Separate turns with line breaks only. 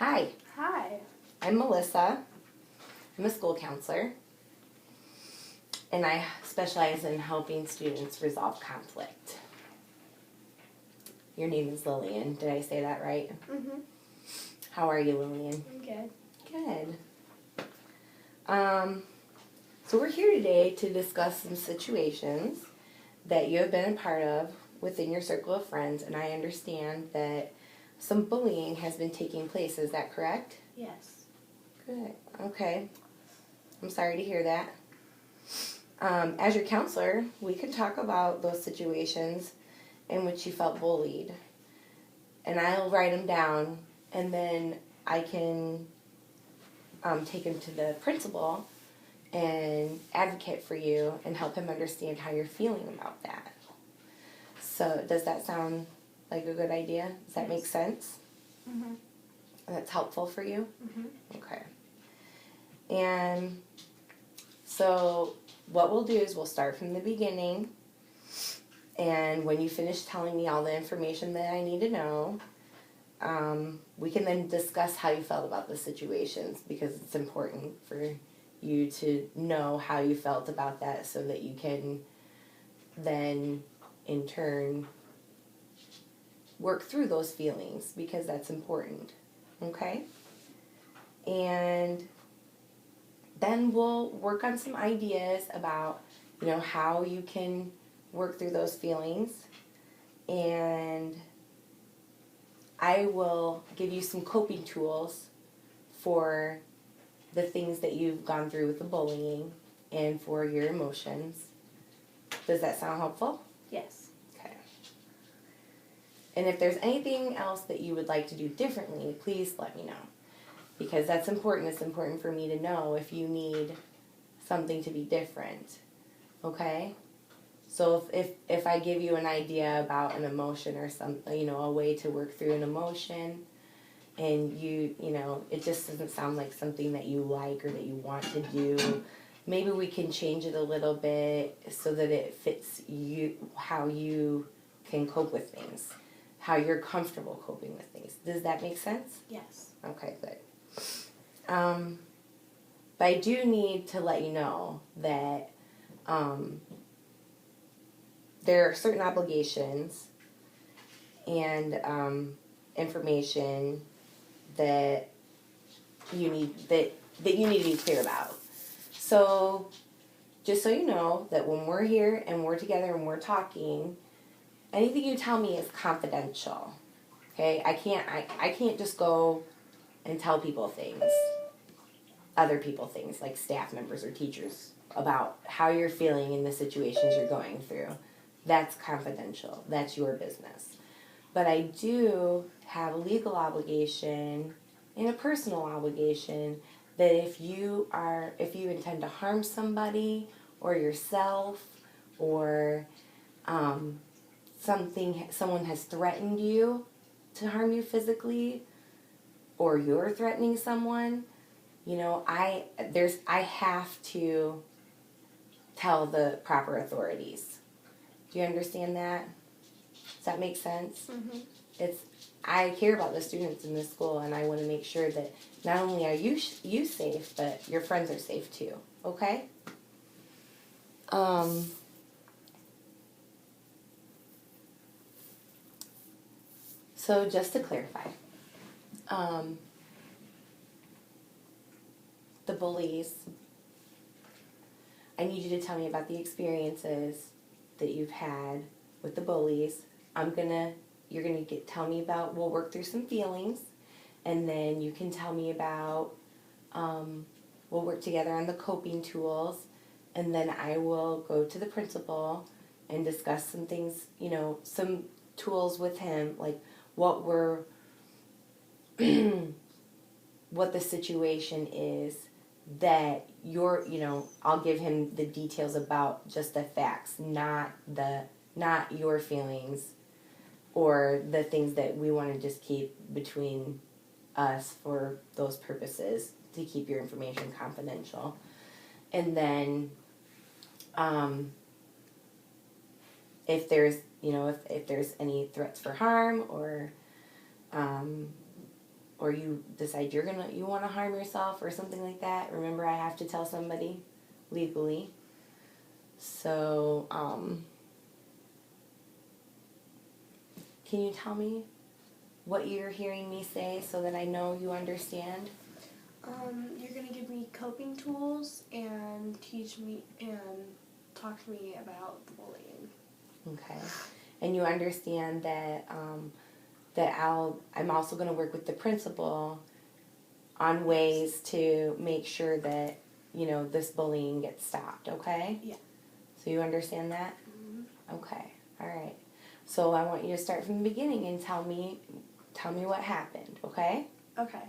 Hi,
Hi.
I'm Melissa. I'm a school counselor, and I specialize in helping students resolve conflict. Your name is Lillian. Did I say that right?
Mm-hmm.
How are you, Lillian?
I'm good.
Good. So we're here today to discuss some situations that you have been a part of within your circle of friends, and I understand that some bullying has been taking place. Is that correct?
Yes.
Good. Okay. I'm sorry to hear that. As your counselor, we can talk about those situations in which you felt bullied. And I'll write them down, and then I can take them to the principal and advocate for you and help him understand how you're feeling about that. So does that sound like a good idea? Does that make sense?
Mm-hmm.
That's helpful for you?
Mm-hmm.
Okay. And so what we'll do is we'll start from the beginning, and when you finish telling me all the information that I need to know, we can then discuss how you felt about the situations, because it's important for you to know how you felt about that so that you can then in turn work through those feelings, because that's important. Okay? And then we'll work on some ideas about, how you can work through those feelings. And I will give you some coping tools for the things that you've gone through with the bullying and for your emotions. Does that sound helpful?
Yes.
Okay. And if there's anything else that you would like to do differently, please let me know. Because that's important. It's important for me to know if you need something to be different. Okay? So if I give you an idea about an emotion or something, a way to work through an emotion, and it just doesn't sound like something that you like or that you want to do, maybe we can change it a little bit so that it fits you, how you can cope with things, how you're comfortable coping with things. Does that make sense?
Yes.
Okay, good. But I do need to let you know that there are certain obligations and information that you need to be clear about. So, just so you know that when we're here and we're together and we're talking, anything you tell me is confidential. Okay? I can't just go and tell people things, other people things, like staff members or teachers, about how you're feeling in the situations you're going through. That's confidential. That's your business. But I do have a legal obligation and a personal obligation that if you intend to harm somebody or yourself, or someone has threatened you to harm you physically, or you're threatening someone, I have to tell the proper authorities. Do you understand that? Does that make sense?
Mm-hmm.
I care about the students in this school, and I want to make sure that not only are you safe, but your friends are safe too. Okay? So just to clarify, the bullies, I need you to tell me about the experiences that you've had with the bullies. You're gonna tell me about, we'll work through some feelings, and then you can tell me about, we'll work together on the coping tools, and then I will go to the principal and discuss some things, some tools with him, like what the situation is that I'll give him the details about just the facts, not your feelings or the things that we want to just keep between us for those purposes, to keep your information confidential. And then if there's any threats for harm or or you decide you want to harm yourself or something like that, remember I have to tell somebody legally. So, can you tell me what you're hearing me say so that I know you understand?
You're going to give me coping tools and teach me and talk to me about the bullying.
Okay. And you understand that I'm also going to work with the principal on ways to make sure that, this bullying gets stopped, okay?
Yeah.
So you understand that?
Mm-hmm.
Okay. All right. So I want you to start from the beginning and tell me what happened, okay?
Okay.